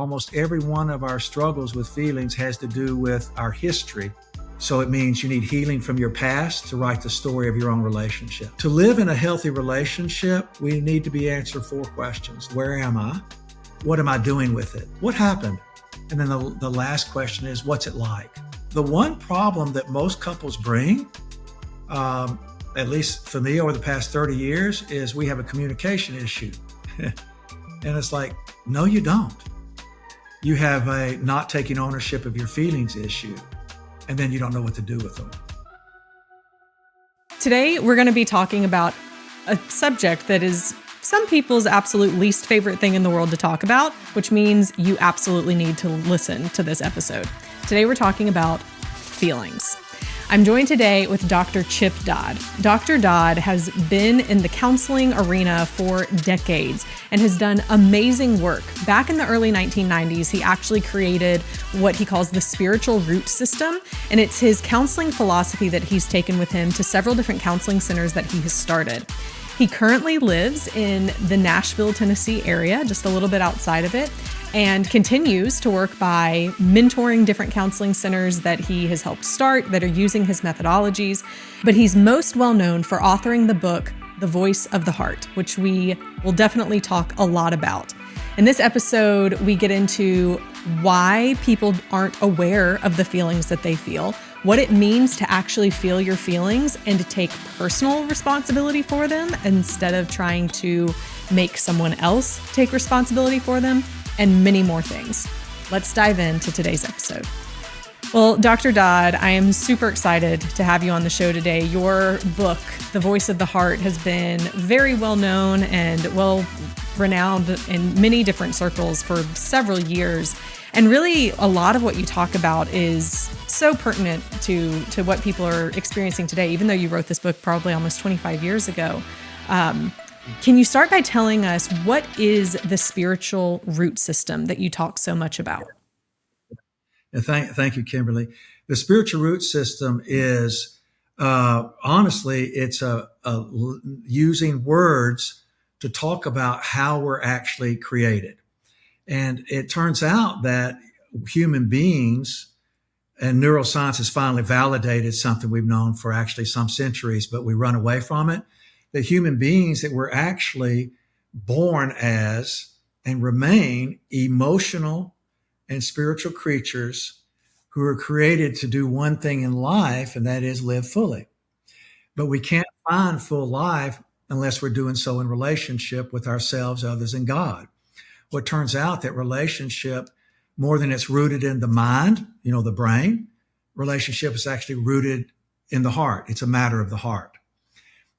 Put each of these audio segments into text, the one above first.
Almost every one of our struggles with feelings has to do with our history. So it means you need healing from your past to write the story of your own relationship. To live in a healthy relationship, we need to be answered 4 questions. Where am I? What am I doing with it? What happened? And then the last question is, what's it like? The one problem that most couples bring, at least for me over the past 30 years, is we have a communication issue. And it's like, no, you don't. You have a not taking ownership of your feelings issue, and then you don't know what to do with them. Today, we're going to be talking about a subject that is some people's absolute least favorite thing in the world to talk about, which means you absolutely need to listen to this episode. Today, we're talking about feelings. I'm joined today with Dr. Chip Dodd. Dr. Dodd has been in the counseling arena for decades and has done amazing work. Back in the early 1990s, he actually created what he calls the spiritual root system, and it's his counseling philosophy that he's taken with him to several different counseling centers that he has started. He currently lives in the Nashville, Tennessee area, just a little bit outside of it, and continues to work by mentoring different counseling centers that he has helped start that are using his methodologies. But he's most well known for authoring the book, The Voice of the Heart, which we will definitely talk a lot about. In this episode, we get into why people aren't aware of the feelings that they feel, what it means to actually feel your feelings and to take personal responsibility for them instead of trying to make someone else take responsibility for them, and many more things. Let's dive into today's episode. Well, Dr. Dodd, I am super excited to have you on the show today. Your book, The Voice of the Heart, has been very well known and well renowned in many different circles for several years. And really, a lot of what you talk about is so pertinent to what people are experiencing today, even though you wrote this book probably almost 25 years ago. Can you start by telling us what is the spiritual root system that you talk so much about? Thank you, Kimberly. The spiritual root system is, honestly, it's using words to talk about how we're actually created. And it turns out that human beings, and neuroscience has finally validated something we've known for actually some centuries, but we run away from it, that human beings, that we're actually born as and remain emotional and spiritual creatures who are created to do one thing in life, and that is live fully. But we can't find full life unless we're doing so in relationship with ourselves, others, and God. Well, it turns out that relationship, more than it's rooted in the mind, the brain, relationship is actually rooted in the heart. It's a matter of the heart.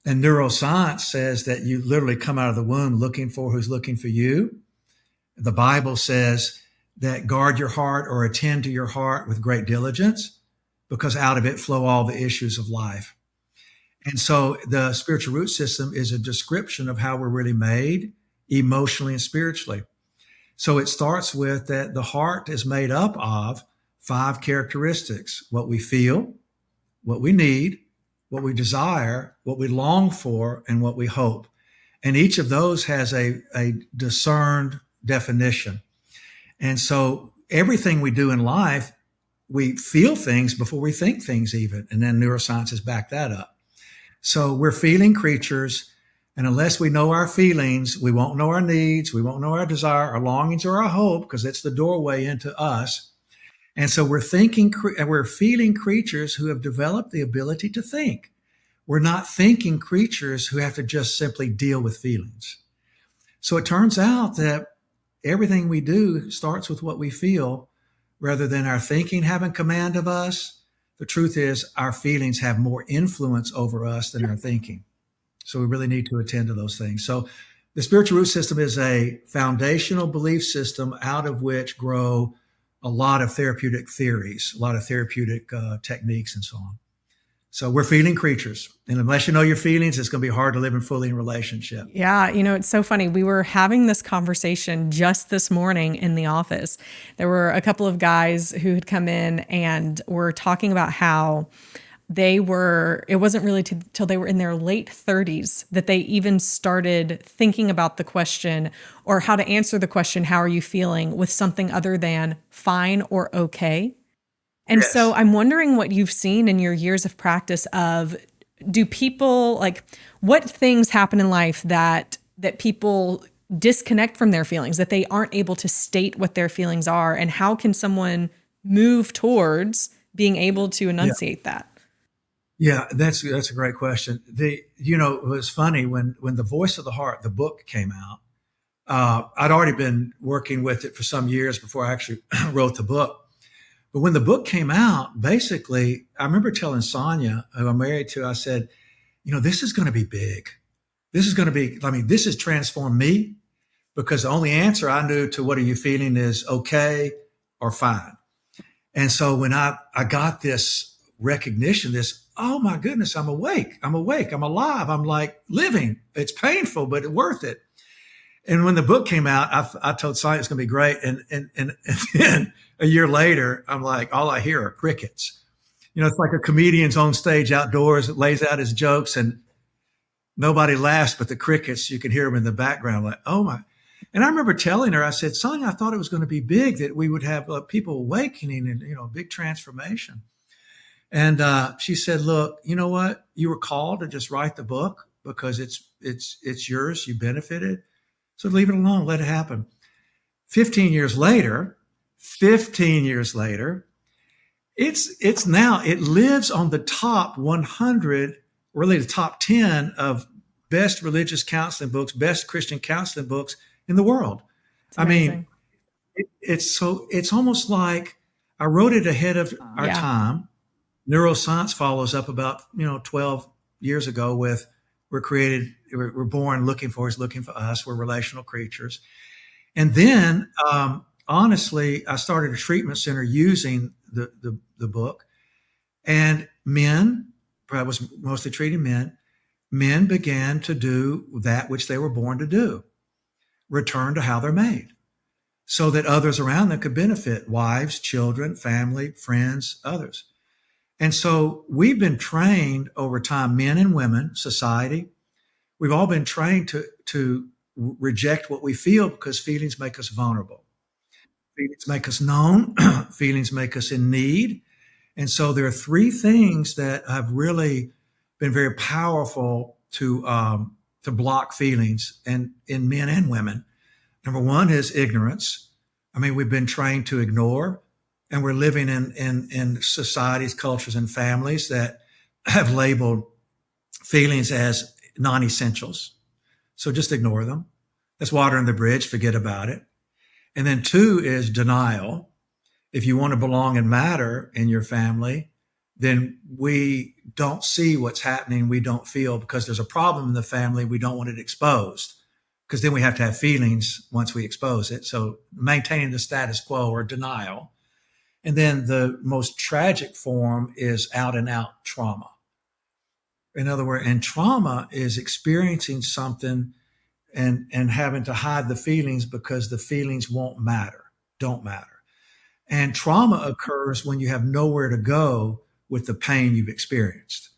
And neuroscience says that you literally come out of the womb looking for who's looking for you. The Bible says that guard your heart or attend to your heart with great diligence, because out of it flow all the issues of life. And so the spiritual root system is a description of how we're really made emotionally and spiritually. So it starts with that the heart is made up of 5 characteristics: what we feel, what we need, what we desire, what we long for, and what we hope. And each of those has a discerned definition. And so everything we do in life, we feel things before we think things even. And then neuroscience has backed that up. So we're feeling creatures. And unless we know our feelings, we won't know our needs, we won't know our desire, our longings, or our hope, because it's the doorway into us. And so we're feeling creatures who have developed the ability to think. We're not thinking creatures who have to just simply deal with feelings. So it turns out that everything we do starts with what we feel rather than our thinking having command of us. The truth is our feelings have more influence over us than our thinking. So we really need to attend to those things. So the spiritual root system is a foundational belief system out of which grow a lot of therapeutic theories, a lot of therapeutic techniques, and so on. So we're feeling creatures. And unless you know your feelings, it's going to be hard to live in fully in relationship. Yeah. It's so funny. We were having this conversation just this morning in the office. There were a couple of guys who had come in and were talking about how it wasn't really till they were in their late 30s that they even started thinking about the question or how to answer the question, how are you feeling, with something other than fine or okay. And so Yes. I'm wondering what you've seen in your years of practice of, do people, like, what things happen in life that people disconnect from their feelings, that they aren't able to state what their feelings are, and how can someone move towards being able to Yeah. enunciate that? Yeah, that's a great question. It was funny when the Voice of the Heart, the book came out. I'd already been working with it for some years before I actually wrote the book. But when the book came out, basically, I remember telling Sonia, who I'm married to, I said, this is going to be big. This is going to be, I mean, this has transformed me because the only answer I knew to what are you feeling is okay or fine. And so when I got this recognition, this, oh my goodness, I'm awake. I'm awake. I'm alive. I'm like living. It's painful, but it's worth it. And when the book came out, I told Sonia it's going to be great. And then a year later, I'm like, all I hear are crickets. It's like a comedian's on stage outdoors that lays out his jokes and nobody laughs but the crickets. You can hear them in the background, like, oh my. And I remember telling her, I said, Sonia, I thought it was going to be big, that we would have people awakening and, a big transformation. And she said, look, you know what? You were called to just write the book because it's yours. You benefited. So leave it alone. Let it happen. 15 years later, 15 years later, it lives on the top 100, really the top 10 of best religious counseling books, best Christian counseling books in the world. It's I mean, amazing. it's almost like I wrote it ahead of our Yeah. time. Neuroscience follows up about 12 years ago with we're born looking for is looking for us. We're relational creatures. And then, honestly, I started a treatment center using the book, and I was mostly treating men. Men began to do that which they were born to do, return to how they're made, so that others around them could benefit: wives, children, family, friends, others. And so we've been trained over time, men and women, society. We've all been trained to reject what we feel because feelings make us vulnerable. Feelings make us known. Feelings make us in need. And so there are three things that have really been very powerful to block feelings, and in men and women. Number one is ignorance. I mean, we've been trained to ignore, and we're living in societies, cultures, and families that have labeled feelings as non-essentials. So just ignore them. That's water under the bridge. Forget about it. And then two is denial. If you want to belong and matter in your family, then we don't see what's happening. We don't feel because there's a problem in the family. We don't want it exposed because then we have to have feelings once we expose it. So maintaining the status quo or denial. And then the most tragic form is out and out trauma. In other words, and trauma is experiencing something and having to hide the feelings because the feelings don't matter. And trauma occurs when you have nowhere to go with the pain you've experienced.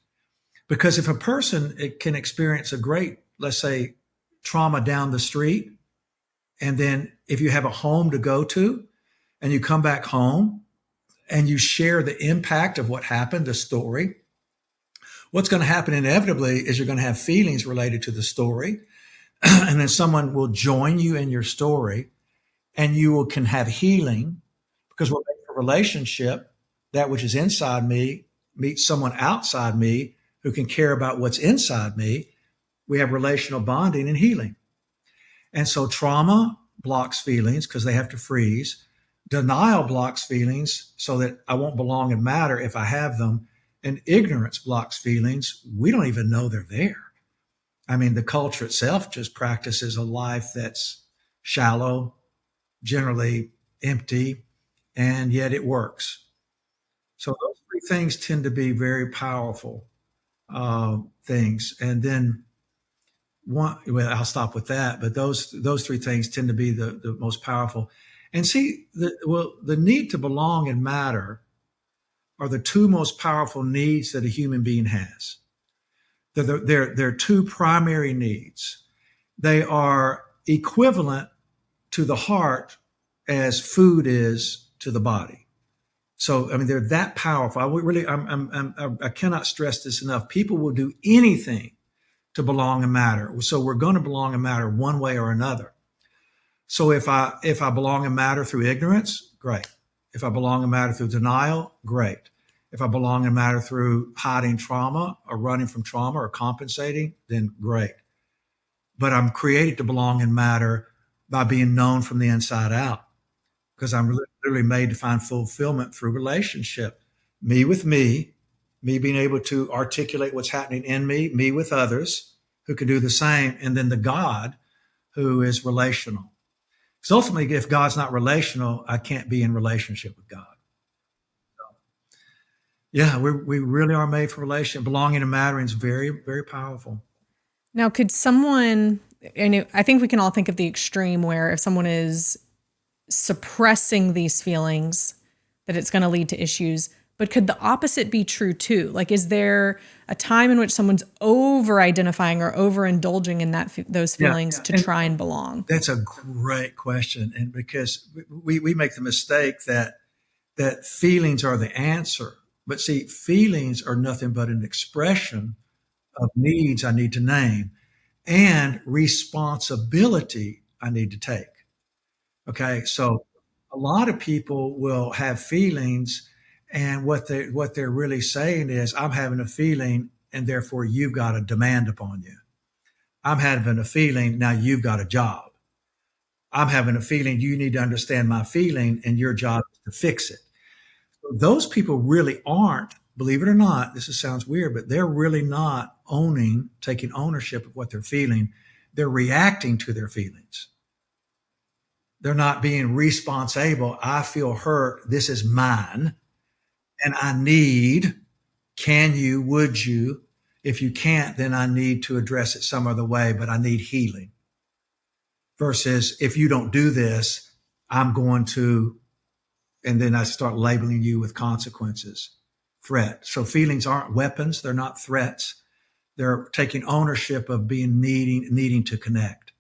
Because if a person can experience a great, let's say, trauma down the street, and then if you have a home to go to and you come back home and you share the impact of what happened, the story, what's going to happen inevitably is you're going to have feelings related to the story. And then someone will join you in your story, and can have healing because we're made for relationship. That which is inside me meets someone outside me who can care about what's inside me. We have relational bonding and healing. And so trauma blocks feelings because they have to freeze. Denial blocks feelings so that I won't belong and matter if I have them. And ignorance blocks feelings. We don't even know they're there. I mean, the culture itself just practices a life that's shallow, generally empty, and yet it works. So those three things tend to be very powerful things. And then well, I'll stop with that. But those three things tend to be the most powerful. And see, the need to belong and matter are the two most powerful needs that a human being has. They're two primary needs. They are equivalent to the heart as food is to the body. So, I mean, they're that powerful. I cannot stress this enough. People will do anything to belong and matter. So we're going to belong and matter one way or another. So if I belong and matter through ignorance, great. If I belong and matter through denial, great. If I belong and matter through hiding trauma or running from trauma or compensating, then great. But I'm created to belong and matter by being known from the inside out, because I'm literally made to find fulfillment through relationship. Me with me being able to articulate what's happening in me with others who can do the same, and then the God who is relational. Because ultimately, if God's not relational, I can't be in relationship with God. Yeah, we really are made for relationship. Belonging and mattering is very, very powerful. Now, could someone, and I think we can all think of the extreme where if someone is suppressing these feelings, that it's going to lead to issues. But could the opposite be true too? Like, is there a time in which someone's over-identifying or overindulging in those feelings to try and belong? That's a great question. And because we make the mistake that feelings are the answer. But see, feelings are nothing but an expression of needs I need to name and responsibility I need to take. Okay, so a lot of people will have feelings, and what they're really saying is, I'm having a feeling, and therefore you've got a demand upon you. I'm having a feeling, now you've got a job. I'm having a feeling, you need to understand my feeling, and your job is to fix it. So those people really aren't, believe it or not, sounds weird, but they're really not taking ownership of what they're feeling. They're reacting to their feelings. They're not being responsible. I feel hurt. This is mine. And I need, can you, would you? If you can't, then I need to address it some other way, but I need healing. Versus, if you don't do this, I'm going to, and then I start labeling you with consequences, threat. So feelings aren't weapons. They're not threats. They're taking ownership of needing to connect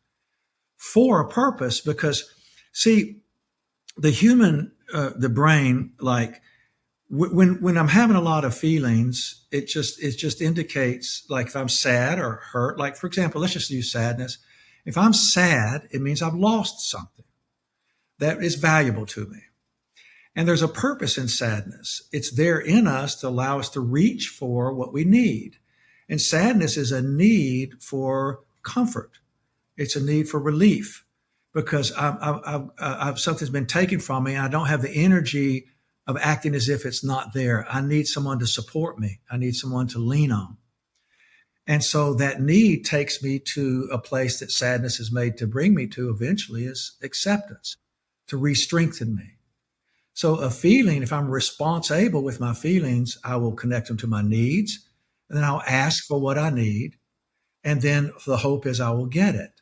for a purpose. Because see, the brain, like when I'm having a lot of feelings, it just indicates, like if I'm sad or hurt, like for example, let's just use sadness. If I'm sad, it means I've lost something that is valuable to me. And there's a purpose in sadness. It's there in us to allow us to reach for what we need. And sadness is a need for comfort. It's a need for relief, because I've something's been taken from me, and I don't have the energy of acting as if it's not there. I need someone to support me. I need someone to lean on. And so that need takes me to a place that sadness is made to bring me to eventually, is acceptance, to re-strengthen me. So a feeling, if I'm responsible with my feelings, I will connect them to my needs, and then I'll ask for what I need. And then the hope is I will get it.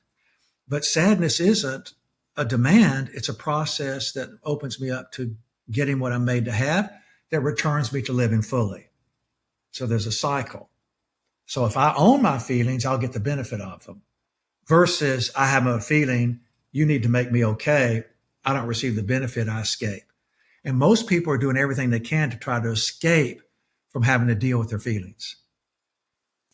But sadness isn't a demand. It's a process that opens me up to getting what I'm made to have, that returns me to living fully. So there's a cycle. So if I own my feelings, I'll get the benefit of them. Versus I have a feeling, you need to make me okay. I don't receive the benefit, I escape. And most people are doing everything they can to try to escape from having to deal with their feelings.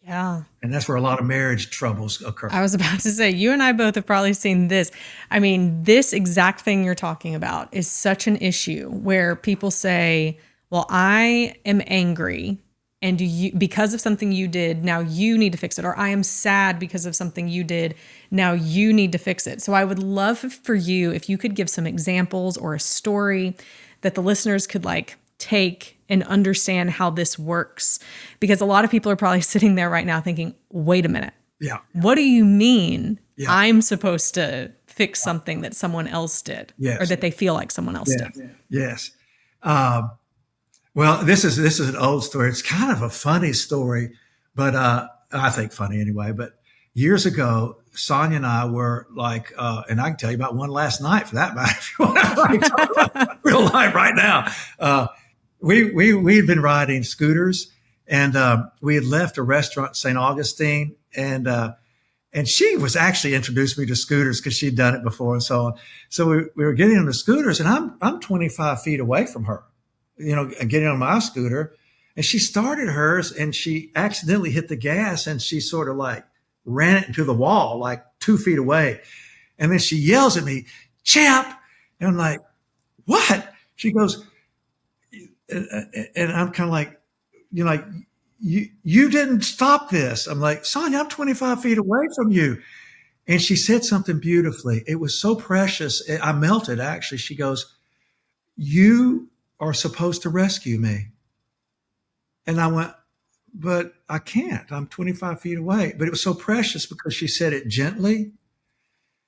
Yeah. And that's where a lot of marriage troubles occur. I was about to say, you and I both have probably seen this. I mean, this exact thing you're talking about is such an issue where people say, well, I am angry, and because of something you did, now you need to fix it. Or I am sad because of something you did, now you need to fix it. So I would love for you, if you could give some examples or a story that the listeners could like take and understand how this works. Because a lot of people are probably sitting there right now thinking, wait a minute. Yeah. What do you mean I'm supposed to fix something that someone else did? Yes. Or that they feel like someone else did? Yes. Well, this is an old story. It's kind of a funny story, but I think funny anyway. But years ago, Sonia and I were like, and I can tell you about one last night for that matter, if you want to talk about real life right now. we had been riding scooters, and we had left a restaurant in St. Augustine, and she was actually introduced me to scooters because she'd done it before and so on. So we were getting on the scooters, and I'm 25 feet away from her, getting on my scooter, and she started hers, and she accidentally hit the gas, and she sort of like ran it into the wall, like 2 feet away, and then she yells at me, "Champ!" And I'm like, "What?" She goes, and I'm kind of like, like, you didn't stop this. I'm like, "Sonia, I'm 25 feet away from you." And she said something beautifully. It was so precious. I melted, actually. She goes, "You are supposed to rescue me." And I went, "But I can't. I'm 25 feet away." But it was so precious because she said it gently,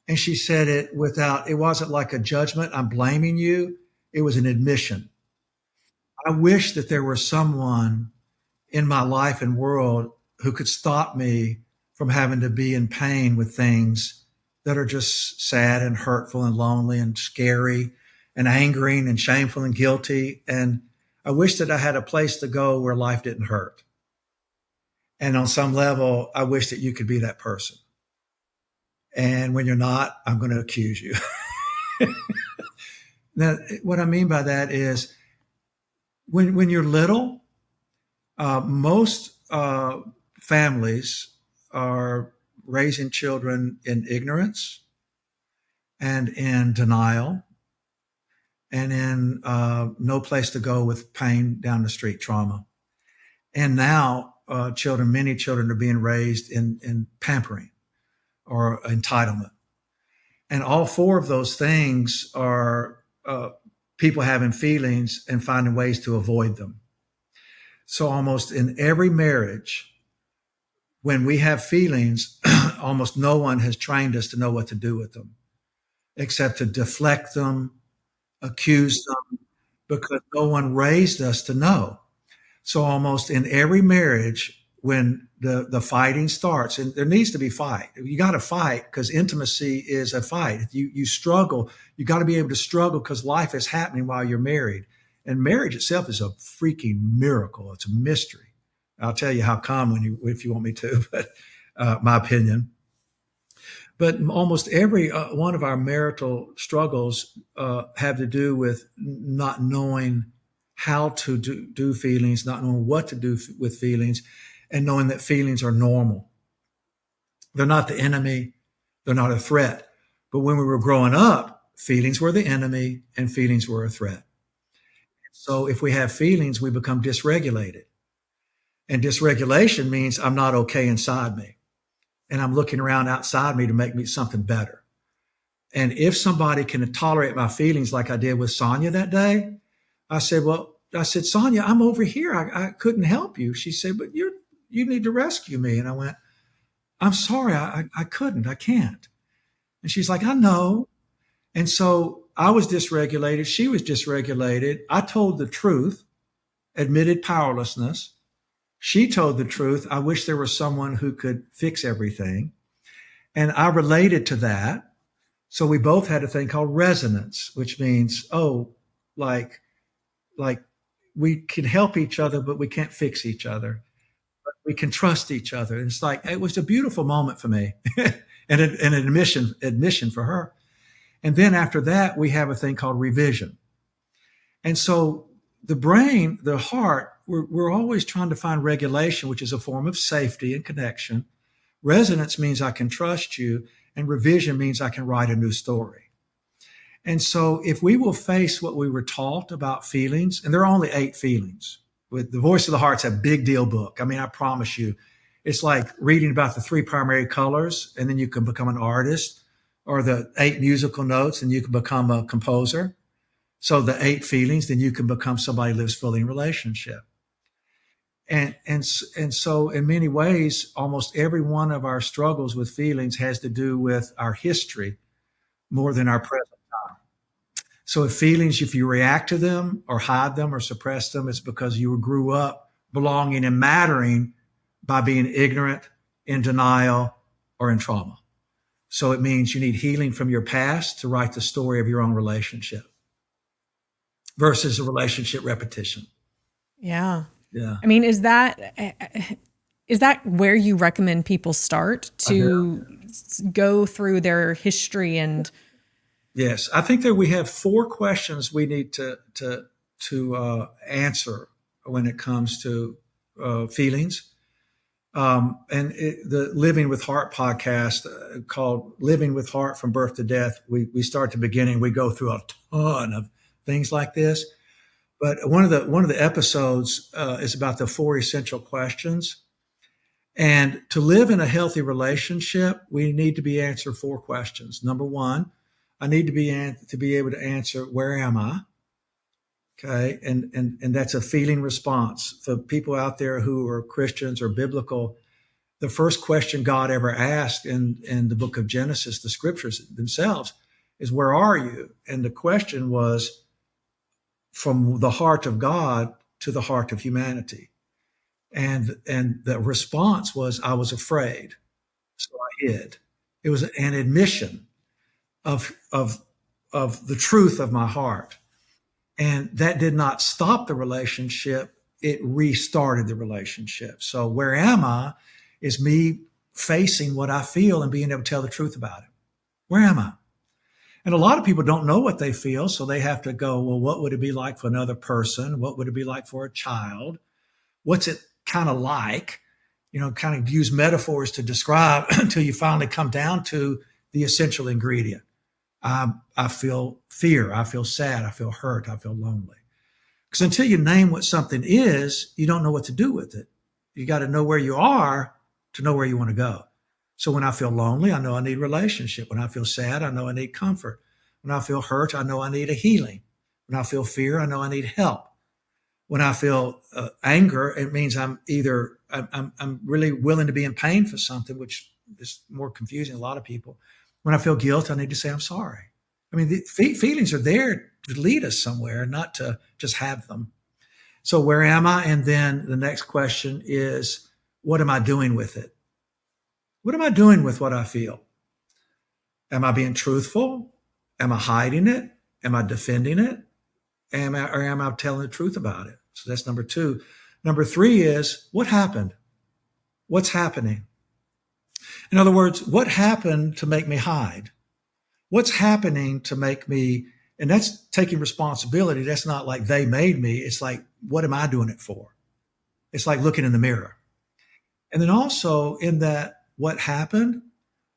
and she said it it wasn't like a judgment. "I'm blaming you." It was an admission. I wish that there was someone in my life and world who could stop me from having to be in pain with things that are just sad and hurtful and lonely and scary and angering and shameful and guilty. And I wish that I had a place to go where life didn't hurt. And on some level, I wish that you could be that person. And when you're not, I'm going to accuse you. Now, what I mean by that is when you're little, most families are raising children in ignorance and in denial and in no place to go with pain down the street trauma. And now many children are being raised in pampering or entitlement. And all four of those things are people having feelings and finding ways to avoid them. So almost in every marriage, when we have feelings, almost no one has trained us to know what to do with them, except to deflect them, accuse them, because no one raised us to know. So almost in every marriage, when the fighting starts, and there needs to be fight, you got to fight because intimacy is a fight. You struggle. You got to be able to struggle because life is happening while you're married, and marriage itself is a freaking miracle. It's a mystery. I'll tell you how come if you want me to, but my opinion. But almost every one of our marital struggles have to do with not knowing how to do feelings, not knowing what to do with feelings, and knowing that feelings are normal. They're not the enemy. They're not a threat. But when we were growing up, feelings were the enemy and feelings were a threat. So if we have feelings, we become dysregulated. And dysregulation means I'm not okay inside me. And I'm looking around outside me to make me something better. And if somebody can tolerate my feelings like I did with Sonia that day, I said, Sonia, I'm over here. I couldn't help you. She said, "But you need to rescue me." And I went, "I'm sorry. I couldn't. I can't." And she's like, "I know." And so I was dysregulated. She was dysregulated. I told the truth, admitted powerlessness. She told the truth. I wish there was someone who could fix everything. And I related to that. So we both had a thing called resonance, which means, like we can help each other, but we can't fix each other. But we can trust each other. And it's like, it was a beautiful moment for me and an admission for her. And then after that, we have a thing called revision. And so the brain, the heart, we're always trying to find regulation, which is a form of safety and connection. Resonance means I can trust you, and revision means I can write a new story. And so if we will face what we were taught about feelings, and there are only 8 feelings. With The Voice of the Heart's a big deal book. I mean, I promise you, it's like reading about the 3 primary colors, and then you can become an artist, or the 8 musical notes, and you can become a composer. So the 8 feelings, then you can become somebody who lives fully in relationship. And so in many ways, almost every one of our struggles with feelings has to do with our history more than our present time. So if you react to them or hide them or suppress them, it's because you grew up belonging and mattering by being ignorant, in denial, or in trauma. So it means you need healing from your past to write the story of your own relationship versus a relationship repetition. Yeah. Yeah. I mean, is that where you recommend people start to go through their history and Yes, I think that we have four questions we need to answer when it comes to feelings. The Living with Heart podcast called "Living with Heart from Birth to Death." We start at the beginning. We go through a ton of things like this, but one of the episodes is about the four essential questions. And to live in a healthy relationship, we need to be answered four questions. Number one, I need to be able to answer, where am I? Okay. And that's a feeling response. For people out there who are Christians or biblical, the first question God ever asked in the book of Genesis, the scriptures themselves, is, where are you? And the question was from the heart of God to the heart of humanity. And the response was, I was afraid. So I hid. It was an admission of, of, of the truth of my heart. And that did not stop the relationship. It restarted the relationship. So where am I is me facing what I feel and being able to tell the truth about it. Where am I? And a lot of people don't know what they feel. So they have to go, well, what would it be like for another person? What would it be like for a child? What's it kind of like? Kind of use metaphors to describe until you finally come down to the essential ingredient. I feel fear. I feel sad. I feel hurt. I feel lonely. Because until you name what something is, you don't know what to do with it. You got to know where you are to know where you want to go. So when I feel lonely, I know I need relationship. When I feel sad, I know I need comfort. When I feel hurt, I know I need a healing. When I feel fear, I know I need help. When I feel anger, it means I'm really willing to be in pain for something, which is more confusing to a lot of people. When I feel guilt, I need to say I'm sorry. I mean, the feelings are there to lead us somewhere, not to just have them. So where am I? And then the next question is, what am I doing with it? What am I doing with what I feel? Am I being truthful? Am I hiding it? Am I defending it? Am I telling the truth about it? So that's number two. Number three is, what happened? What's happening? In other words, what happened to make me hide? What's happening to make me, and that's taking responsibility. That's not like they made me. It's like, what am I doing it for? It's like looking in the mirror. And then also in that, what happened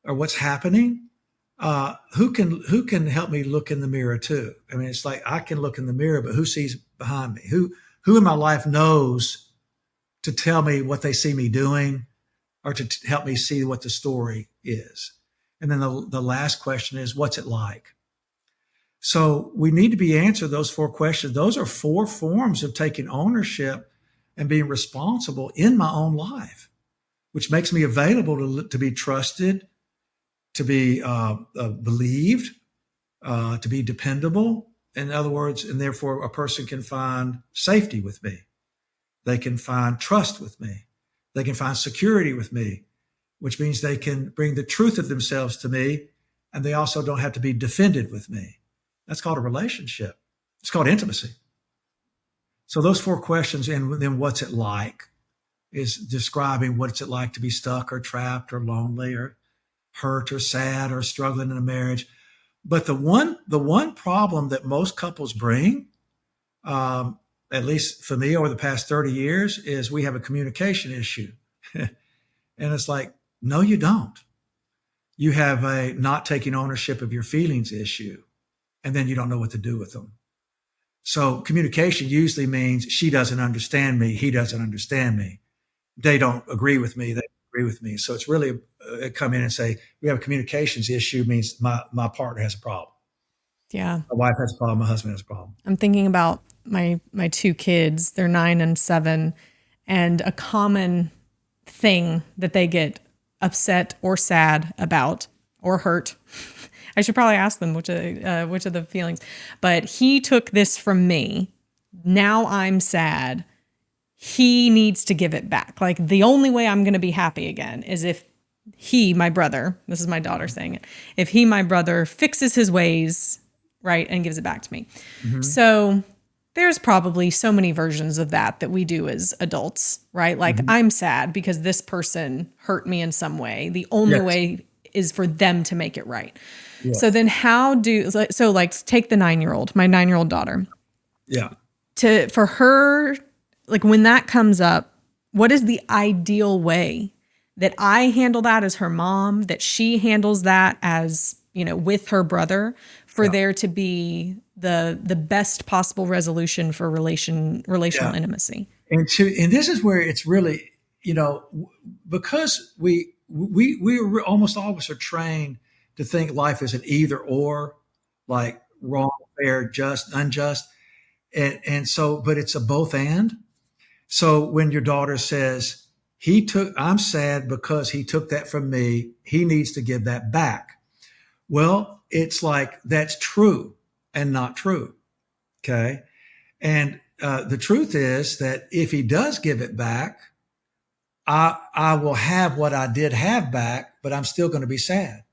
or what's happening, who can help me look in the mirror too? I mean, it's like I can look in the mirror, but who sees behind me? Who in my life knows to tell me what they see me doing or to help me see what the story is? And then the last question is, what's it like? So we need to be answered those four questions. Those are four forms of taking ownership and being responsible in my own life, which makes me available to be trusted, to be believed, to be dependable. In other words, and therefore a person can find safety with me. They can find trust with me. They can find security with me, which means they can bring the truth of themselves to me, and they also don't have to be defended with me. That's called a relationship. It's called intimacy. So those four questions, and then what's it like, is describing what's it like to be stuck or trapped or lonely or hurt or sad or struggling in a marriage. But the one problem that most couples bring, at least for me over the past 30 years, is we have a communication issue. And it's like, no, you don't. You have a not taking ownership of your feelings issue, and then you don't know what to do with them. So communication usually means she doesn't understand me, he doesn't understand me. They don't agree with me, they agree with me. So it's really come in and say, we have a communications issue, means my partner has a problem. yeah. My wife has a problem, my husband has a problem. I'm thinking about my two kids. They're 9 and 7, and a common thing that they get upset or sad about or hurt. I should probably ask them which of the feelings. But he took this from me. Now I'm sad. He needs to give it back. Like, the only way I'm going to be happy again is if he, my brother, this is my daughter saying it, if he, my brother, fixes his ways, right, and gives it back to me. Mm-hmm. So there's probably so many versions of that we do as adults, right? Like, Mhm. I'm sad because this person hurt me in some way. The only Yes. way is for them to make it right. So Yes. then like take the 9-year-old, my 9-year-old daughter, Yeah. for her, like when that comes up, what is the ideal way that I handle that as her mom, that she handles that as, with her brother, for Yeah. there to be the best possible resolution for relational Yeah. intimacy? And this is where it's really, because almost always are trained to think life is an either or, like wrong, fair, just, unjust. And so, but it's a both and. So when your daughter says, I'm sad because he took that from me, he needs to give that back. Well, it's like that's true and not true. Okay. And the truth is that if he does give it back, I will have what I did have back, but I'm still going to be sad.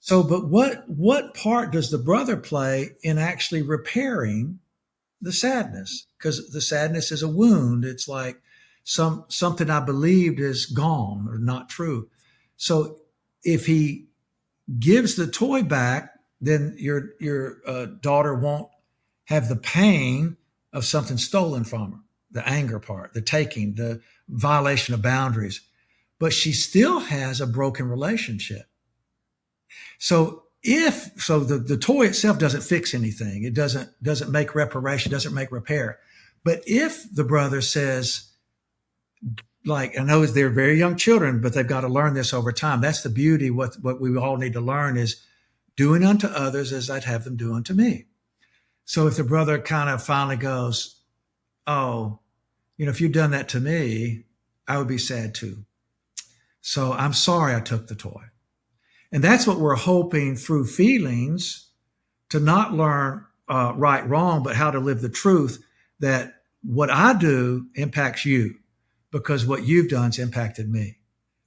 So, but what part does the brother play in actually repairing the sadness? Because the sadness is a wound. It's like something I believed is gone or not true. So, if he gives the toy back, then your daughter won't have the pain of something stolen from her, the anger part, the taking, the violation of boundaries. But she still has a broken relationship. The toy itself doesn't fix anything. It doesn't make reparation, doesn't make repair. But if the brother says, like, I know they're very young children, but they've got to learn this over time. That's the beauty. What we all need to learn is doing unto others as I'd have them do unto me. So if the brother kind of finally goes, oh, if you'd done that to me, I would be sad too. So I'm sorry I took the toy. And that's what we're hoping through feelings to not learn right, wrong, but how to live the truth that what I do impacts you because what you've done's impacted me.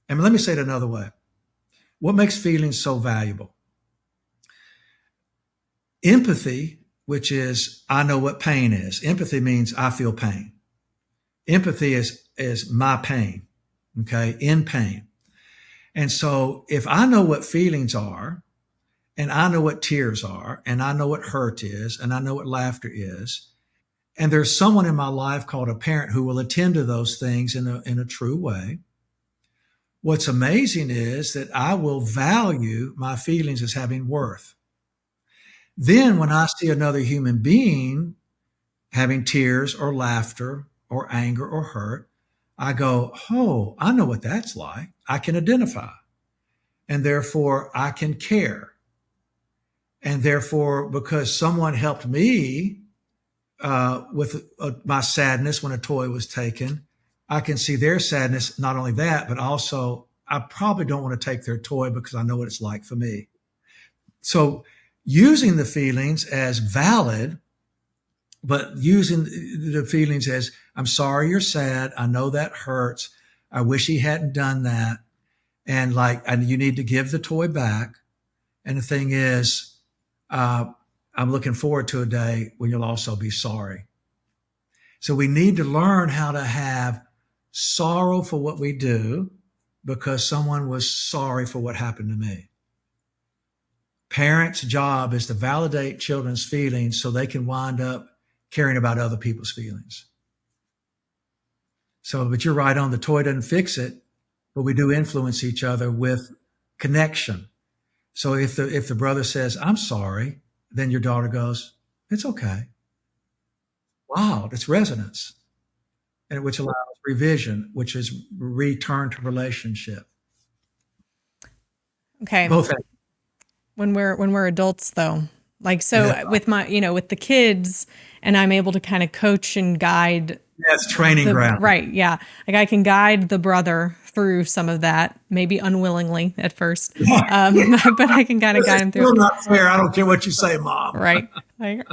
And let me say it another way. What makes feelings so valuable? Empathy, which is I know what pain is. Empathy means I feel pain. Empathy is my pain, okay, in pain. And so if I know what feelings are, and I know what tears are, and I know what hurt is, and I know what laughter is, and there's someone in my life called a parent who will attend to those things in a true way, what's amazing is that I will value my feelings as having worth. Then when I see another human being having tears or laughter or anger or hurt, I go, oh, I know what that's like. I can identify. And therefore, I can care. And therefore, because someone helped me with my sadness when a toy was taken, I can see their sadness. Not only that, but also I probably don't want to take their toy because I know what it's like for me. So using the feelings as valid, but using the feelings as I'm sorry you're sad. I know that hurts. I wish he hadn't done that. And you need to give the toy back. And the thing is, I'm looking forward to a day when you'll also be sorry. So we need to learn how to have sorrow for what we do because someone was sorry for what happened to me. Parents' job is to validate children's feelings so they can wind up caring about other people's feelings. So, but you're right on, the toy doesn't fix it, but we do influence each other with connection. So if the brother says, I'm sorry, then your daughter goes, it's okay. Wow, it's resonance. And which allows revision, which is return to relationship. Okay. Both. When we're adults though, like, Yeah, so with with the kids, and I'm able to kind of coach and guide that's training ground. right, yeah, like I can guide the brother through some of that, maybe unwillingly at first, but I can kind of This guide is him through still it. not fair. I don't care what you say, mom. Right, like,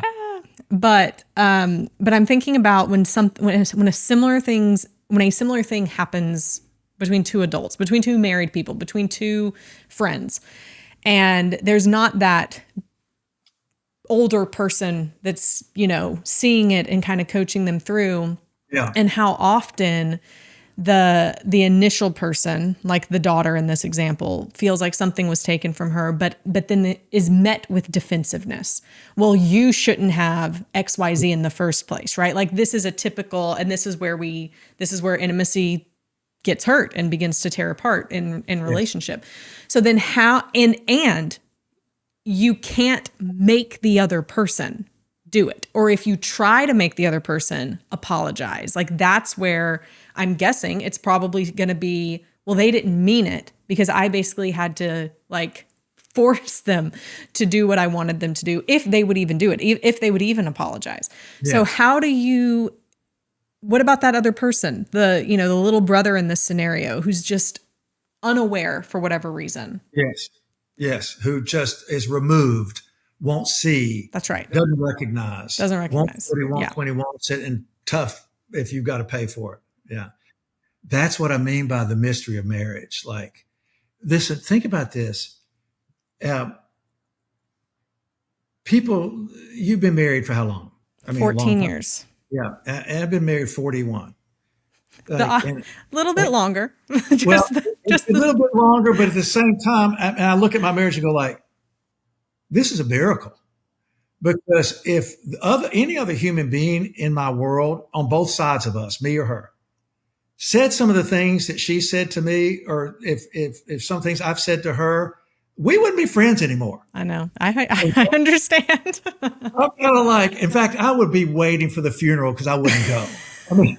but I'm thinking about when a similar thing happens between two adults, between two married people, between two friends, and there's not that older person that's, seeing it and kind of coaching them through. Yeah. And how often the initial person, like the daughter in this example, feels like something was taken from her, but then it is met with defensiveness. Well, you shouldn't have XYZ in the first place, right? Like this is a typical, and this is where intimacy gets hurt and begins to tear apart in relationship. So then and you can't make the other person do it. Or if you try to make the other person apologize, like that's where I'm guessing it's probably going to be, well, they didn't mean it because I basically had to like force them to do what I wanted them to do, if they would even do it, if they would even apologize. So what about that other person, the little brother in this scenario who's just unaware for whatever reason? Yes. Who just is removed, won't see. That's right. Doesn't recognize. Wants what he wants when he wants it, and tough if you've got to pay for it. Yeah. That's what I mean by the mystery of marriage. Like, listen, think about this. People, you've been married for how long? 14 years. Yeah. And I've been married 41. A little bit longer. just a little bit longer, but at the same time, I look at my marriage and go like, this is a miracle. Because if any other human being in my world, on both sides of us, me or her, said some of the things that she said to me, or if some things I've said to her, we wouldn't be friends anymore. I know. I understand. I'm kind of like, in fact, I would be waiting for the funeral because I wouldn't go. I mean,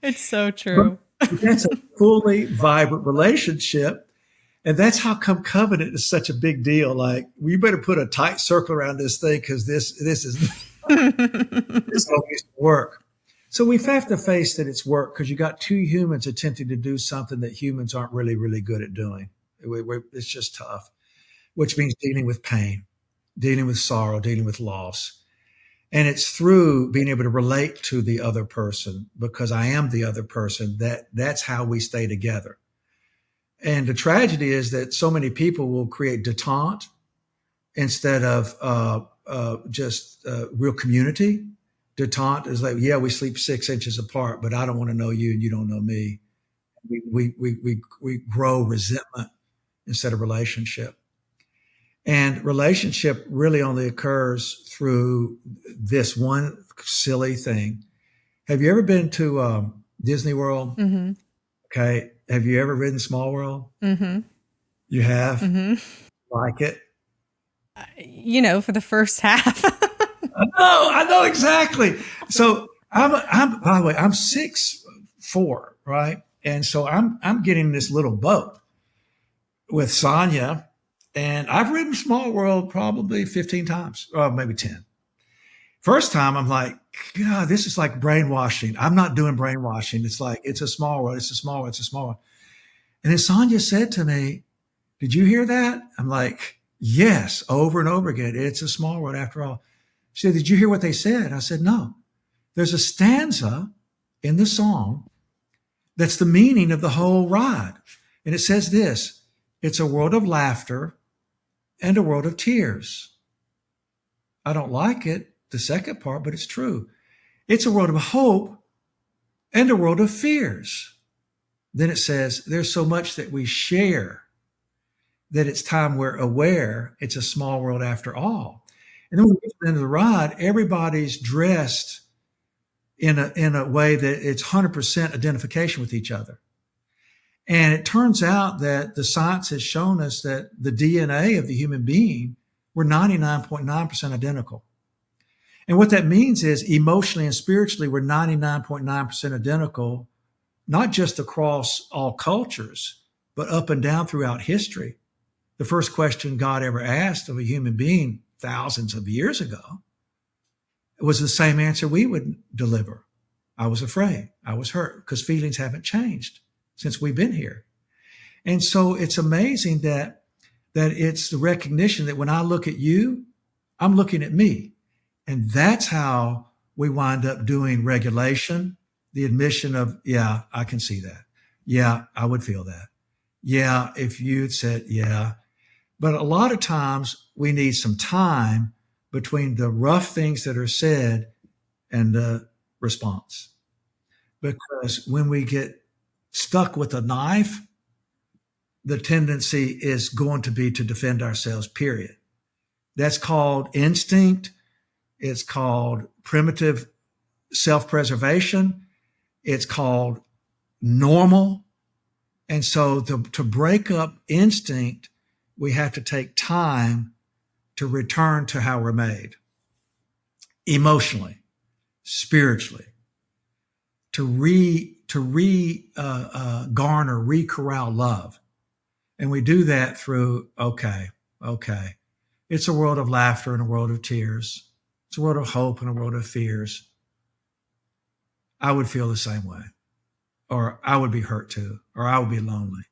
it's so true. That's a fully vibrant relationship. And that's how come covenant is such a big deal. Like, we better put a tight circle around this thing because this is this always work. So we have to face that it's work because you got two humans attempting to do something that humans aren't really, really good at doing. It's just tough, which means dealing with pain, dealing with sorrow, dealing with loss. And it's through being able to relate to the other person, because I am the other person, that's how we stay together. And the tragedy is that so many people will create detente instead of just real community. Detente is like, yeah, we sleep 6 inches apart, but I don't want to know you and you don't know me. We grow resentment instead of relationship. And relationship really only occurs through this one silly thing. Have you ever been to Disney World? Mm-hmm. Okay. Have you ever ridden Small World? Mm-hmm. You have? Mm-hmm. Like it? For the first half. I know exactly. So I'm by the way, I'm 6'4", right? And so I'm getting this little boat with Sonia, and I've ridden Small World probably 15 times, or maybe 10. First time I'm like, God, this is like brainwashing. I'm not doing brainwashing. It's like, it's a small world. It's a small world. It's a small world. And then Sonia said to me, did you hear that? I'm like, yes, over and over again. It's a small world after all. She said, did you hear what they said? I said, no. There's a stanza in the song that's the meaning of the whole ride. And it says this: it's a world of laughter and a world of tears. I don't like it, the second part, but it's true. It's a world of hope and a world of fears. Then it says, there's so much that we share that it's time we're aware it's a small world after all. And then when we get to the end of the ride, everybody's dressed in a way that it's 100% identification with each other. And it turns out that the science has shown us that the DNA of the human being, we're 99.9% identical. And what that means is emotionally and spiritually, we're 99.9% identical, not just across all cultures, but up and down throughout history. The first question God ever asked of a human being thousands of years ago was the same answer we would deliver. I was afraid. I was hurt, because feelings haven't changed since we've been here. And so it's amazing that it's the recognition that when I look at you, I'm looking at me. And that's how we wind up doing regulation, the admission of, yeah, I can see that. Yeah, I would feel that. Yeah, if you'd said, yeah. But a lot of times we need some time between the rough things that are said and the response. Because when we get stuck with a knife, the tendency is going to be to defend ourselves, period. That's called instinct. It's called primitive self preservation. It's called normal. And so to break up instinct, we have to take time to return to how we're made emotionally, spiritually, to garner, re-corral love. And we do that through, okay. It's a world of laughter and a world of tears. It's a world of hope and a world of fears. I would feel the same way, or I would be hurt too, or I would be lonely.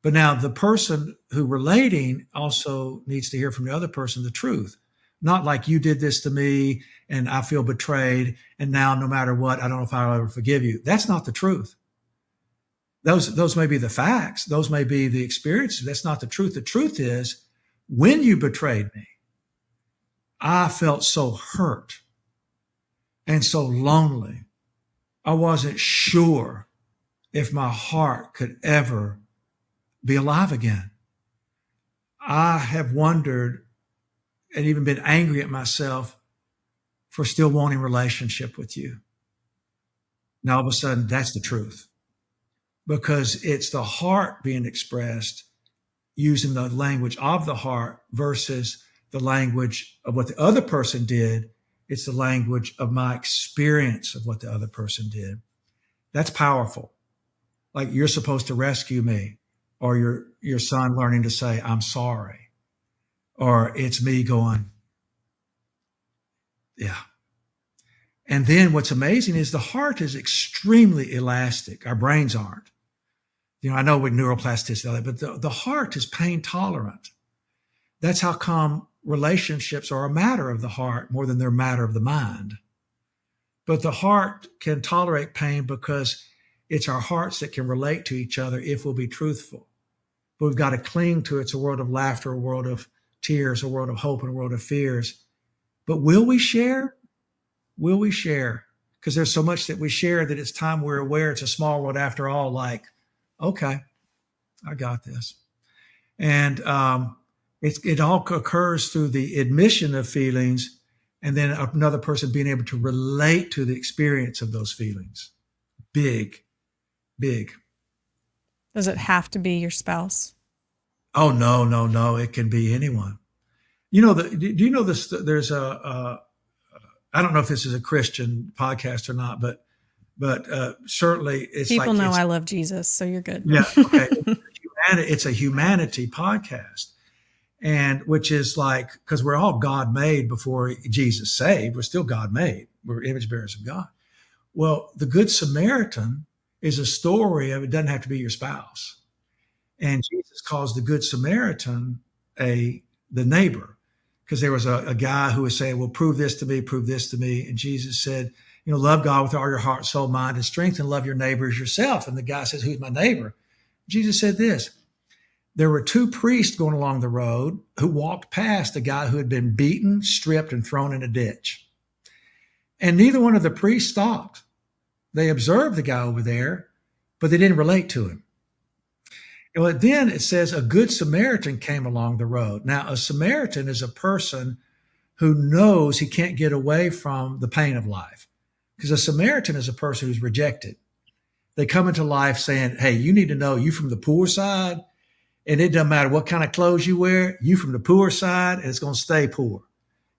But now the person who relating also needs to hear from the other person the truth. Not like you did this to me and I feel betrayed. And now no matter what, I don't know if I'll ever forgive you. That's not the truth. Those may be the facts. Those may be the experiences. That's not the truth. The truth is when you betrayed me, I felt so hurt and so lonely. I wasn't sure if my heart could ever be alive again. I have wondered and even been angry at myself for still wanting relationship with you. Now, all of a sudden, that's the truth because it's the heart being expressed using the language of the heart versus the language of what the other person did. It's the language of my experience of what the other person did. That's powerful. Like you're supposed to rescue me, or your son learning to say, I'm sorry, or it's me going, yeah. And then what's amazing is the heart is extremely elastic. Our brains aren't. I know with neuroplasticity, but the heart is pain tolerant. That's how come relationships are a matter of the heart more than they're a matter of the mind. But the heart can tolerate pain because it's our hearts that can relate to each other if we'll be truthful. But we've got to cling to it's a world of laughter, a world of tears, a world of hope, and a world of fears. But will we share? Will we share? Because there's so much that we share that it's time we're aware it's a small world after all, like, okay, I got this. And it all occurs through the admission of feelings and then another person being able to relate to the experience of those feelings. Big. Does it have to be your spouse? Oh, no. It can be anyone. Do you know this? There's I don't know if this is a Christian podcast or not, but certainly it's people like know I love Jesus, so you're good. Yeah. Okay. It's a humanity podcast. And which is like, because we're all God made before Jesus saved, we're still God made. We're image bearers of God. Well, the Good Samaritan is a story of it doesn't have to be your spouse. And Jesus calls the Good Samaritan the neighbor, because there was a guy who was saying, well, prove this to me. And Jesus said, love God with all your heart, soul, mind, and strength, and love your neighbor as yourself. And the guy says, who's my neighbor? Jesus said this. There were two priests going along the road who walked past a guy who had been beaten, stripped, and thrown in a ditch. And neither one of the priests stopped. They observed the guy over there, but they didn't relate to him. And then it says a good Samaritan came along the road. Now, a Samaritan is a person who knows he can't get away from the pain of life, because a Samaritan is a person who's rejected. They come into life saying, hey, you need to know you from the poor side. And it doesn't matter what kind of clothes you wear, you from the poor side, and it's going to stay poor.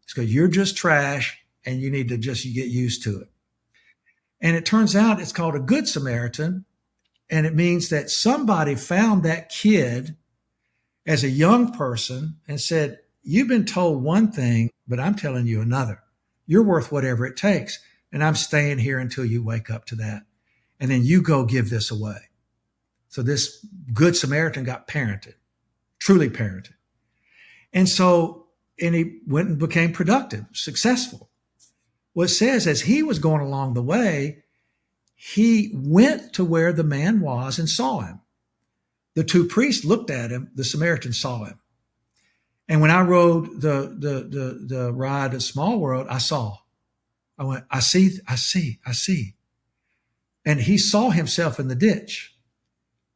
It's because you're just trash and you need to you get used to it. And it turns out it's called a Good Samaritan. And it means that somebody found that kid as a young person and said, you've been told one thing, but I'm telling you another. You're worth whatever it takes. And I'm staying here until you wake up to that. And then you go give this away. So this Good Samaritan got parented, truly parented. And he went and became productive, successful. Well, it says as he was going along the way, he went to where the man was and saw him. The two priests looked at him. The Samaritan saw him. And when I rode the ride at Small World, I went, I see. And he saw himself in the ditch.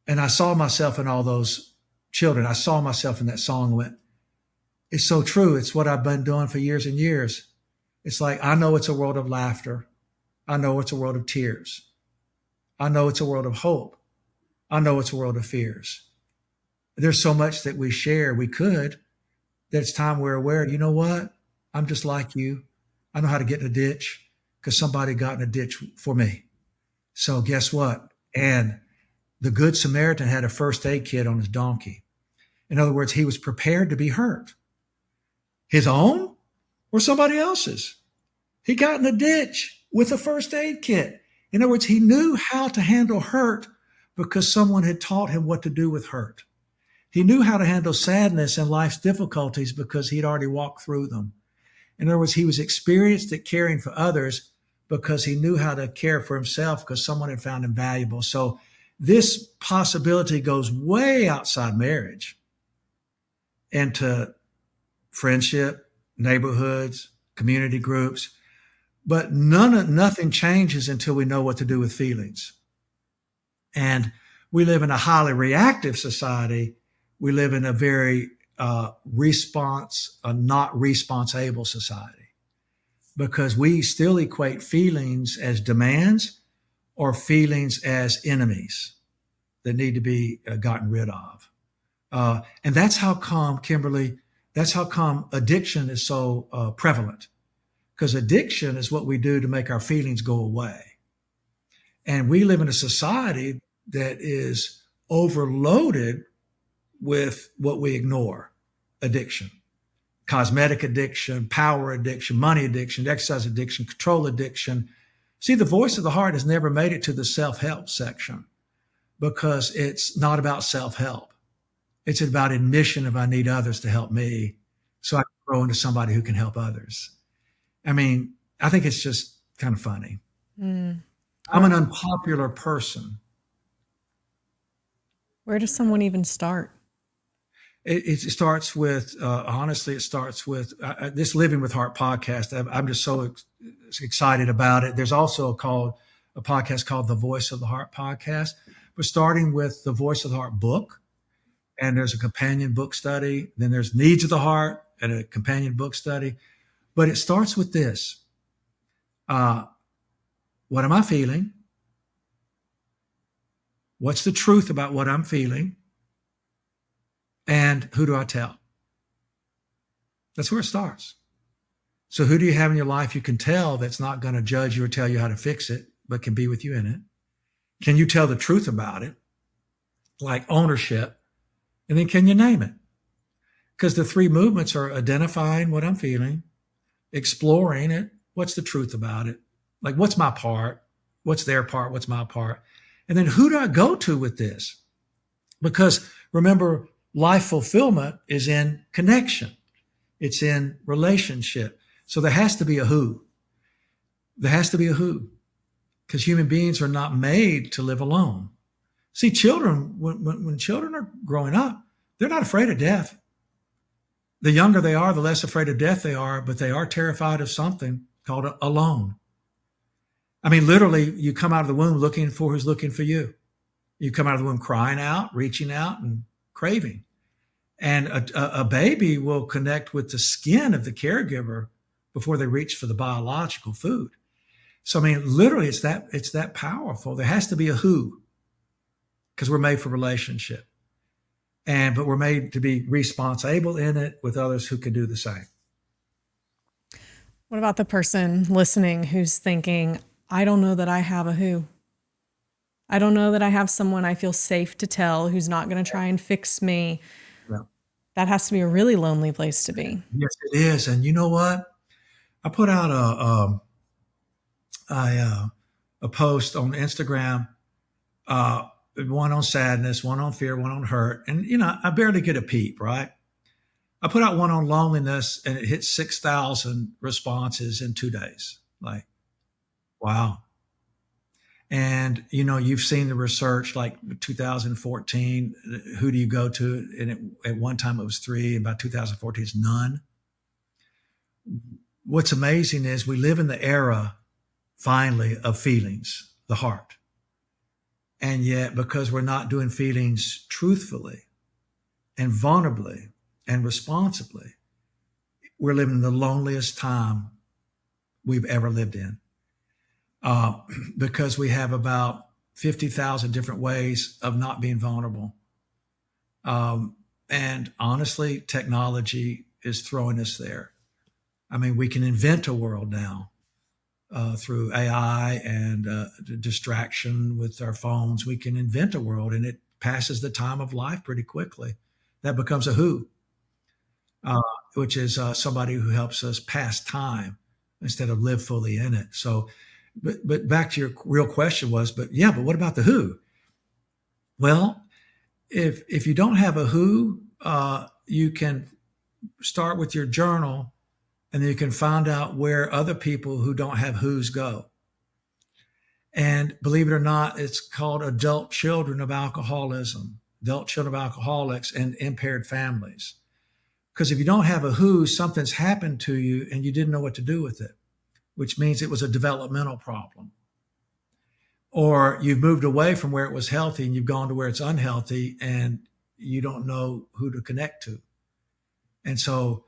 And I saw myself in all those children. I saw myself in that song and went, it's so true. It's what I've been doing for years and years. It's like, I know it's a world of laughter. I know it's a world of tears. I know it's a world of hope. I know it's a world of fears. There's so much that we share. We could, that it's time we're aware, you know what? I'm just like you. I know how to get in a ditch because somebody got in a ditch for me. So guess what? And the Good Samaritan had a first aid kit on his donkey. In other words, he was prepared to be hurt. His own or somebody else's. He got in a ditch with a first aid kit. In other words, he knew how to handle hurt because someone had taught him what to do with hurt. He knew how to handle sadness and life's difficulties because he'd already walked through them. In other words, he was experienced at caring for others because he knew how to care for himself because someone had found him valuable. So this possibility goes way outside marriage into friendship, neighborhoods, community groups. But nothing changes until we know what to do with feelings. And we live in a highly reactive society. We live in a very not responsible society because we still equate feelings as demands or feelings as enemies that need to be gotten rid of. And that's how come, Kimberly, that's how come addiction is so prevalent. Because addiction is what we do to make our feelings go away. And we live in a society that is overloaded with what we ignore: addiction, cosmetic addiction, power addiction, money addiction, exercise addiction, control addiction. See, the voice of the heart has never made it to the self-help section because it's not about self-help. It's about admission of I need others to help me so I can grow into somebody who can help others. I mean, I think it's just kind of funny. I'm an unpopular person. Where does someone even start? It starts with, honestly, it starts with this Living with Heart podcast. I'm just so excited about it. There's also a podcast called the Voice of the Heart podcast. We're starting with the Voice of the Heart book, and there's a companion book study. Then there's Needs of the Heart and a companion book study. But it starts with this. What am I feeling? What's the truth about what I'm feeling? And who do I tell? That's where it starts. So who do you have in your life you can tell that's not going to judge you or tell you how to fix it, but can be with you in it? Can you tell the truth about it? Like ownership. And then can you name it? Because the three movements are identifying what I'm feeling, exploring it. What's the truth about it? Like, what's my part? What's their part? What's my part? And then who do I go to with this? Because remember, life fulfillment is in connection. It's in relationship. So there has to be a who. There has to be a who. Because human beings are not made to live alone. See, children, when children are growing up, they're not afraid of death. The younger they are, the less afraid of death they are, but they are terrified of something called alone. I mean, literally, you come out of the womb looking for who's looking for you. You come out of the womb crying out, reaching out, and craving. And a baby will connect with the skin of the caregiver before they reach for the biological food. So, I mean, literally, it's that powerful. There has to be a who, because we're made for relationship. But we're made to be responsible in it with others who can do the same. What about the person listening who's thinking, I don't know that I have a who. I don't know that I have someone I feel safe to tell who's not going to try and fix me. Yeah. That has to be a really lonely place to be. Yes, it is. And you know what? I put out a post on Instagram, one on sadness, one on fear, one on hurt. And, I barely get a peep, right? I put out one on loneliness and it hit 6,000 responses in 2 days. Like, wow. And, you've seen the research like 2014, who do you go to? And at one time it was three, about 2014 it's none. What's amazing is we live in the era, finally, of feelings, the heart. And yet, because we're not doing feelings truthfully and vulnerably and responsibly, we're living the loneliest time we've ever lived in. Because we have about 50,000 different ways of not being vulnerable. And honestly, technology is throwing us there. I mean, we can invent a world now through AI and distraction with our phones. We can invent a world and it passes the time of life pretty quickly. That becomes a who, uh, which is somebody who helps us pass time instead of live fully in it. So, but back to your real question was, but what about the who? Well, if you don't have a who, you can start with your journal, and then you can find out where other people who don't have who's go. And believe it or not, it's called adult children of alcoholism, adult children of alcoholics, and impaired families. Because if you don't have a who, something's happened to you and you didn't know what to do with it, which means it was a developmental problem. Or you've moved away from where it was healthy and you've gone to where it's unhealthy and you don't know who to connect to. And so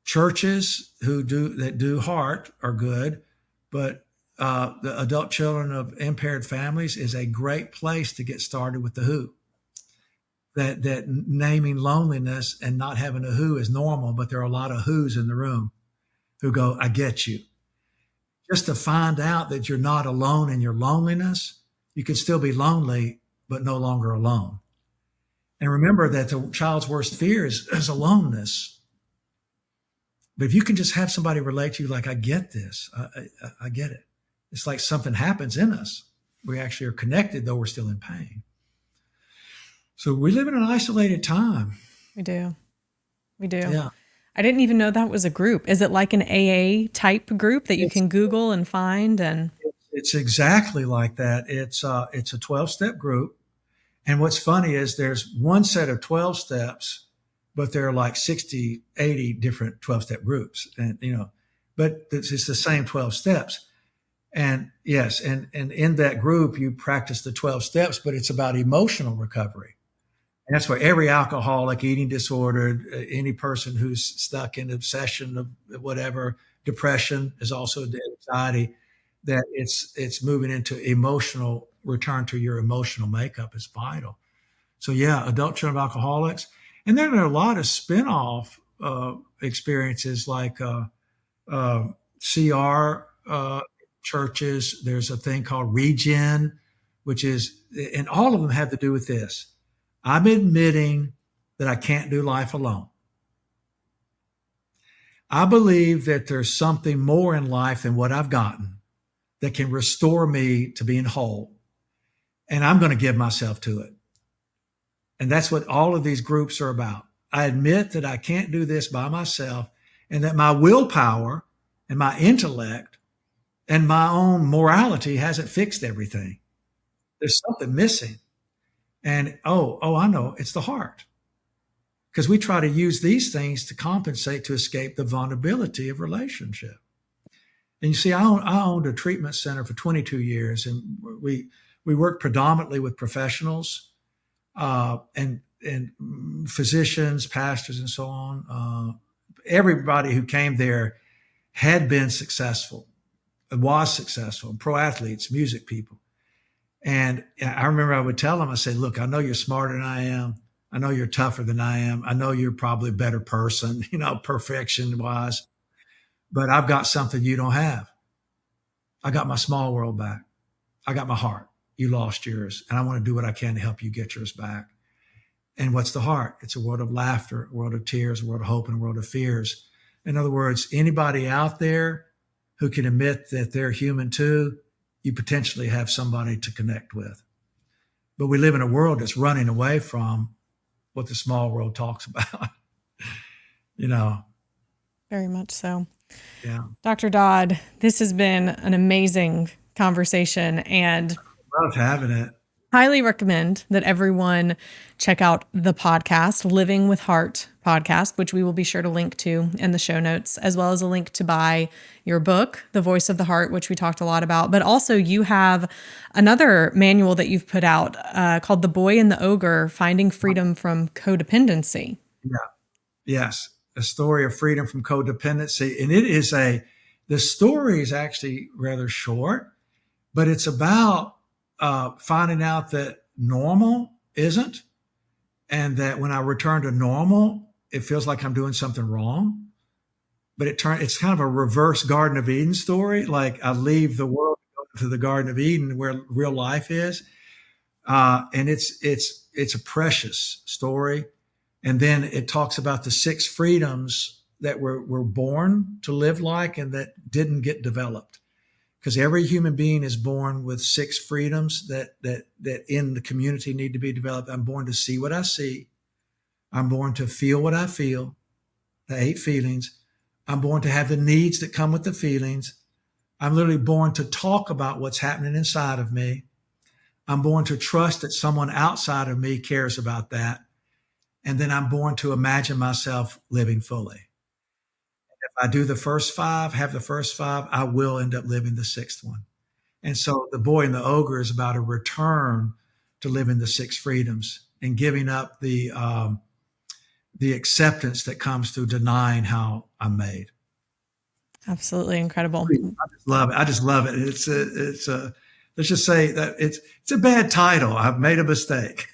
churches that do heart are good, but the adult children of impaired families is a great place to get started with the who. That naming loneliness and not having a who is normal, but there are a lot of who's in the room who go, I get you. Just to find out that you're not alone in your loneliness, you can still be lonely, but no longer alone. And remember that the child's worst fear is aloneness. But if you can just have somebody relate to you, like, I get this, I get it. It's like something happens in us. We actually are connected, though we're still in pain. So we live in an isolated time. We do. Yeah. I didn't even know that was a group. Is it like an AA type group that you can Google and find? And it's exactly like that. It's a 12-step group. And what's funny is there's one set of 12 steps, but there are like 60, 80 different 12-step groups. And, but it's the same 12 steps. And yes, and in that group, you practice the 12 steps, but it's about emotional recovery. And that's where every alcoholic, eating disordered, any person who's stuck in obsession of whatever, depression is also anxiety, that it's moving into emotional return to your emotional makeup is vital. So adult children of alcoholics. And then there are a lot of spin-off experiences like CR churches. There's a thing called Regen, which is, and all of them have to do with this. I'm admitting that I can't do life alone. I believe that there's something more in life than what I've gotten that can restore me to being whole. And I'm going to give myself to it. And that's what all of these groups are about. I admit that I can't do this by myself and that my willpower and my intellect and my own morality hasn't fixed everything. There's something missing. And I know, it's the heart. Because we try to use these things to compensate to escape the vulnerability of relationship. And you see, I owned a treatment center for 22 years, and we worked predominantly with professionals and physicians, pastors, and so on. Everybody who came there had been successful, was successful, pro athletes, music people. And I remember I would tell them, I said, look, I know you're smarter than I am. I know you're tougher than I am. I know you're probably a better person, perfection wise, but I've got something you don't have. I got my small world back. I got my heart. You lost yours. And I want to do what I can to help you get yours back. And what's the heart? It's a world of laughter, a world of tears, a world of hope, and a world of fears. In other words, anybody out there who can admit that they're human too, you potentially have somebody to connect with. But we live in a world that's running away from what the small world talks about. Very much so. Yeah. Dr. Dodd, this has been an amazing conversation. And love having it. Highly recommend that everyone check out the podcast, Living with Heart podcast, which we will be sure to link to in the show notes, as well as a link to buy your book, The Voice of the Heart, which we talked a lot about. But also you have another manual that you've put out called The Boy and the Ogre, Finding Freedom from Codependency. Yeah. Yes. A story of freedom from codependency. And the story is actually rather short, but it's about finding out that normal isn't, and that when I return to normal, it feels like I'm doing something wrong. But it's kind of a reverse Garden of Eden story. Like I leave the world to the Garden of Eden where real life is, and it's a precious story. And then it talks about the 6 freedoms that we're born to live like and that didn't get developed. Because every human being is born with 6 freedoms that in the community need to be developed. I'm born to see what I see. I'm born to feel what I feel, the 8 feelings. I'm born to have the needs that come with the feelings. I'm literally born to talk about what's happening inside of me. I'm born to trust that someone outside of me cares about that. And then I'm born to imagine myself living fully. If I do the first 5, have the first 5, I will end up living the 6th one. And so The Boy and the Ogre is about a return to living the 6 freedoms and giving up the acceptance that comes through denying how I'm made. Absolutely incredible. I just love it. I just love it. Let's just say that it's a bad title. I've made a mistake.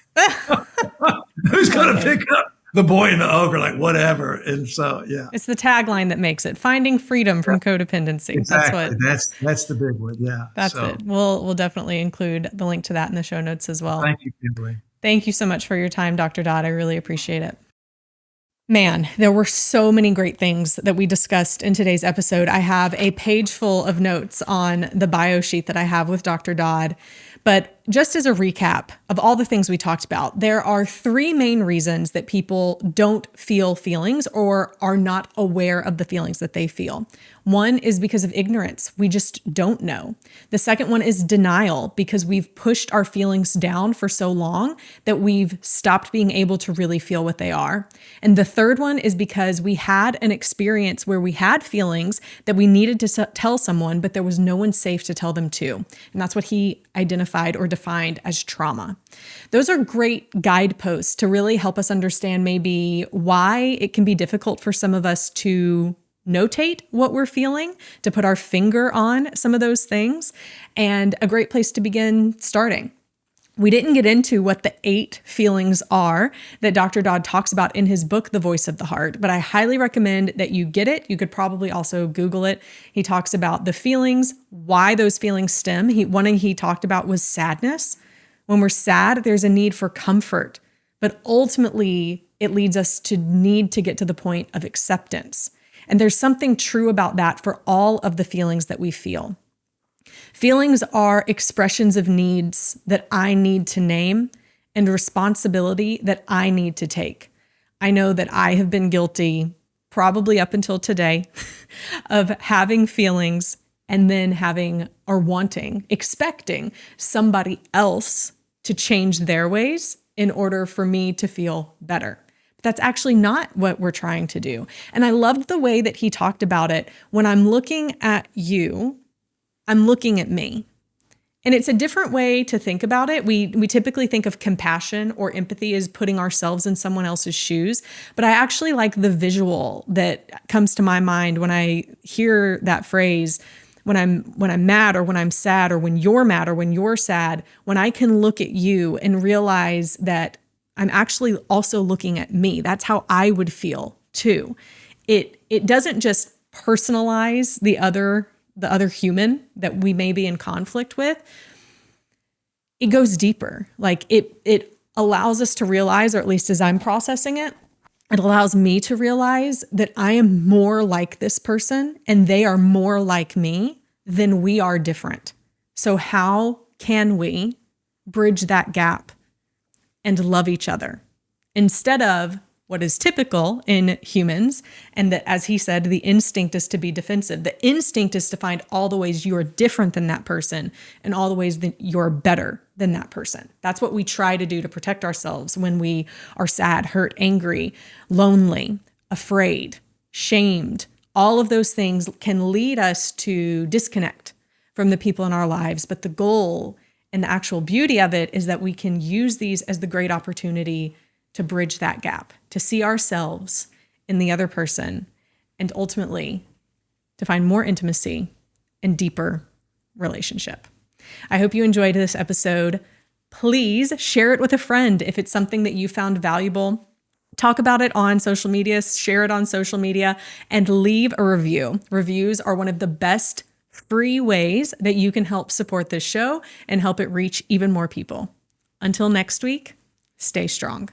Who's going to pick up The Boy and the Ogre? Like whatever. And so, yeah. It's the tagline that makes it: finding freedom from codependency. Exactly. That's the big one. Yeah. That's it. We'll definitely include the link to that in the show notes as well. Thank you, Kimberly. Thank you so much for your time, Dr. Dodd. I really appreciate it. Man, there were so many great things that we discussed in today's episode. I have a page full of notes on the bio sheet that I have with Dr. Dodd. But just as a recap of all the things we talked about, there are 3 main reasons that people don't feel feelings or are not aware of the feelings that they feel. One is because of ignorance. We just don't know. The second one is denial, because we've pushed our feelings down for so long that we've stopped being able to really feel what they are. And the third one is because we had an experience where we had feelings that we needed to tell someone, but there was no one safe to tell them to. And that's what he identified or defined as trauma. Those are great guideposts to really help us understand maybe why it can be difficult for some of us to notate what we're feeling, to put our finger on some of those things, and a great place to begin starting. We didn't get into what the 8 feelings are that Dr. Dodd talks about in his book, The Voice of the Heart, but I highly recommend that you get it. You could probably also Google it. He talks about the feelings, why those feelings stem. One he talked about was sadness. When we're sad, there's a need for comfort, but ultimately it leads us to need to get to the point of acceptance. And there's something true about that for all of the feelings that we feel. Feelings are expressions of needs that I need to name and responsibility that I need to take. I know that I have been guilty, probably up until today, of having feelings and then having or wanting, expecting somebody else to change their ways in order for me to feel better. But that's actually not what we're trying to do. And I loved the way that he talked about it. When I'm looking at you, I'm looking at me. And it's a different way to think about it. We typically think of compassion or empathy as putting ourselves in someone else's shoes, but I actually like the visual that comes to my mind when I hear that phrase, when I'm mad or when I'm sad or when you're mad or when you're sad, when I can look at you and realize that I'm actually also looking at me. That's how I would feel too. It doesn't just personalize the other human that we may be in conflict with. It goes deeper. Like it allows us to realize, or at least as I'm processing it, it allows me to realize that I am more like this person and they are more like me than we are different. So how can we bridge that gap and love each other instead of what is typical in humans. And that, as he said, the instinct is to be defensive. The instinct is to find all the ways you are different than that person and all the ways that you're better than that person. That's what we try to do to protect ourselves when we are sad, hurt, angry, lonely, afraid, shamed. All of those things can lead us to disconnect from the people in our lives. But the goal and the actual beauty of it is that we can use these as the great opportunity to bridge that gap, to see ourselves in the other person, and ultimately to find more intimacy and deeper relationship. I hope you enjoyed this episode. Please share it with a friend if it's something that you found valuable. Talk about it on social media, share it on social media, and leave a review. Reviews are one of the best free ways that you can help support this show and help it reach even more people. Until next week, stay strong.